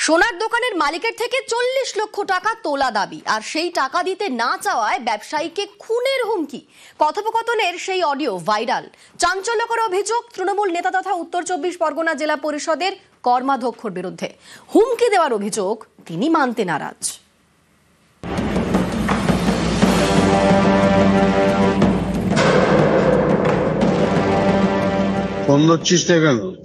সোনার দোকানের মালিকের থেকে 40 লক্ষ টাকা তোলা দাবি, আর সেই টাকা দিতে না চাওয়ায় ব্যবসায়ীকে খুনের হুমকি। কথোপকথনের সেই অডিও ভাইরাল। চাঞ্চল্যকর অভিযোগ তৃণমূল নেতা তথা উত্তর 24 পরগনা জেলা পরিষদের কর্মাধ্যক্ষর বিরুদ্ধে। হুমকি দেওয়ার অভিযোগ, তিনি মানতে নারাজ।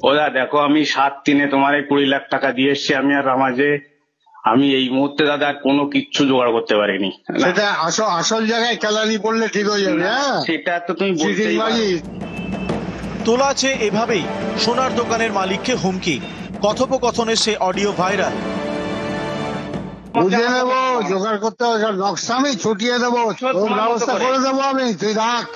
ওরা দেখো, আমি 7-3 তোমার 20 লাখ টাকা দিয়ে এসছি। আমি আর রামাজে আমি এই মুহূর্তে দাদা কোনো কিচ্ছু জোগাড় করতে পারিনি। সেটা আসল জায়গায় কেলানি পড়লে ঠিক হয়ে যাবে। সেটা তো তুমি বলতেই পারো। তোলাছে এভাবেই সোনার দোকানের মালিককে হুমকি। কথোপকথনের সে অডিও ভাইরাল। বুঝে নেবো, জোগাড় করতে হবে, নকশা আমি ছুটিয়ে দেবো, ব্যবস্থা করে দেবো আমি, তুই রাখ।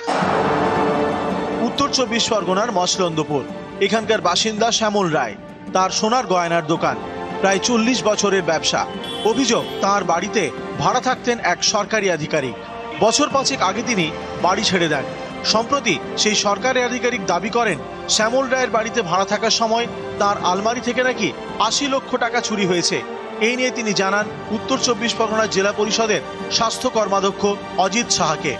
উত্তর 24 পরগনার মসলন্দপুর। এখানকার বাসিন্দা শ্যামল রায়। তার সোনার গয়নার দোকান, প্রায় 40 বছরের ব্যবসা। অভিযোগ, তার বাড়িতে ভাড়া থাকতেন এক সরকারি আধিকারিক। বছর 5 আগে তিনি বাড়ি ছেড়ে দেন। সম্প্রতি সেই সরকারি আধিকারিক দাবি করেন, শ্যামল রায়ের বাড়িতে ভাড়া থাকার সময় তার আলমারি থেকে নাকি 80 লক্ষ টাকা চুরি হয়েছে। এই নিয়ে তিনি জানান উত্তর 24 পরগনা জেলা পরিষদের স্বাস্থ্য কর্মাধ্যক্ষ অজিত সাহাকে।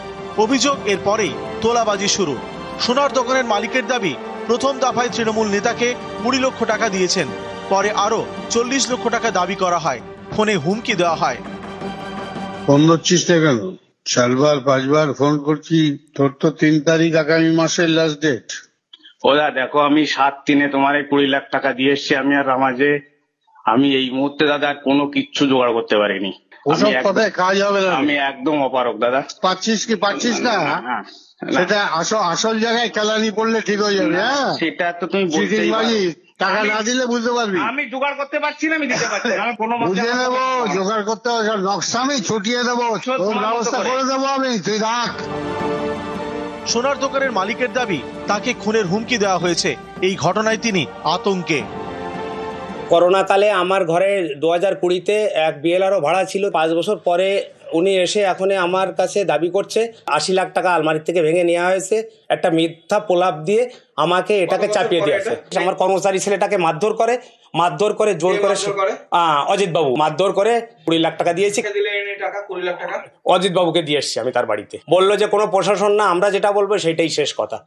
অভিযোগ, এরপরেই তোলাবাজি শুরু। সোনার দোকানের মালিকের দাবি, প্রথম দফায় তৃণমূল নেতাকে 20 লক্ষ টাকা দিয়েছেন, পরে আরো 40 লক্ষ টাকা দাবি করা হয়। ফোনে হুমকি দেওয়া হয়। ফোন ধরছিস কেন? 4বার 5বার ফোন করছি, তোর তো 3 তারিখ আগামী মাসের লাস্ট ডেট। ওরা দেখো, আমি 7-3 তোমার 20 লাখ টাকা দিয়ে এসছি। আমি আর রামাজে আমি এই মুহূর্তে দাদা কোনো কিচ্ছু জোগাড় করতে পারিনি। ওসব কথায় কাজ হবে না। আমি একদম অপারক দাদা। পাচ্ছিস না? সেটা আসল জায়গায় কেলানি পড়লে ঠিক হয়ে যাবে। সেটা তো তুমি বলতেই পারো। টাকা না দিলে বুঝতে পারবি। আমি জোগাড় করতে পারছি না, আমি দিতে পারছি না। বুঝে নেবো, জোগাড় করতে হবে, নকশা আমি ছুটিয়ে দেবো, ব্যবস্থা করে দেবো আমি, তুই রাখ। সোনার দোকানের মালিকের দাবি, তাকে খুনের হুমকি দেওয়া হয়েছে। এই ঘটনায় তিনি আতঙ্কে। করোনা কালে আমার ঘরে 2020-তে এক বিএলআরও ভাড়া ছিল। 5 বছর পরে উনি এসে এখন আমার কাছে দাবি করছে 80 লাখ টাকা আলমারির থেকে ভেঙে নেওয়া হয়েছে। একটা মিথ্যা প্রলাপ দিয়ে আমাকে এটাকে চাপিয়ে দিয়েছে। আমার কর্মচারী ছেলেটাকে মারধর করে জোর করে অজিত বাবু মারধর করে 20 লাখ টাকা দিয়েছি। অজিত বাবুকে দিয়ে এসছি আমি তার বাড়িতে। বললো যে কোনো প্রশাসন না, আমরা যেটা বলবো সেটাই শেষ কথা।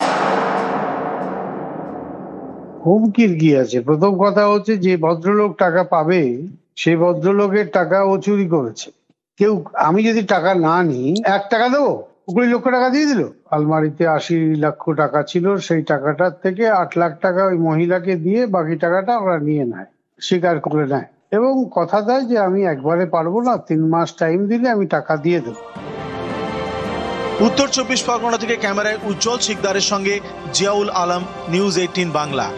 হুমকির কি আছে? প্রথম কথা হচ্ছে, যে ভদ্রলোক টাকা পাবে সেই ভদ্রলোকের টাকা ও চুরি করেছে। আমি যদি টাকা না নিই, 1 টাকা দেবো, 20 লক্ষ টাকা দিয়ে দিল। আলমারিতে 80 লক্ষ টাকা ছিল, সেই টাকাটার থেকে 8 লাখ টাকা ওই মহিলাকে দিয়ে বাকি টাকাটা ওরা নিয়ে নেয়, স্বীকার করে নেয়, এবং কথা দেয় যে আমি একবারে পারবো না, 3 মাস টাইম দিলে আমি টাকা দিয়ে দেবো। উত্তর 24 পরগনা থেকে ক্যামেরায় উজ্জ্বল শিকদারের সঙ্গে জিয়াউল আলম, নিউজ 18 বাংলা।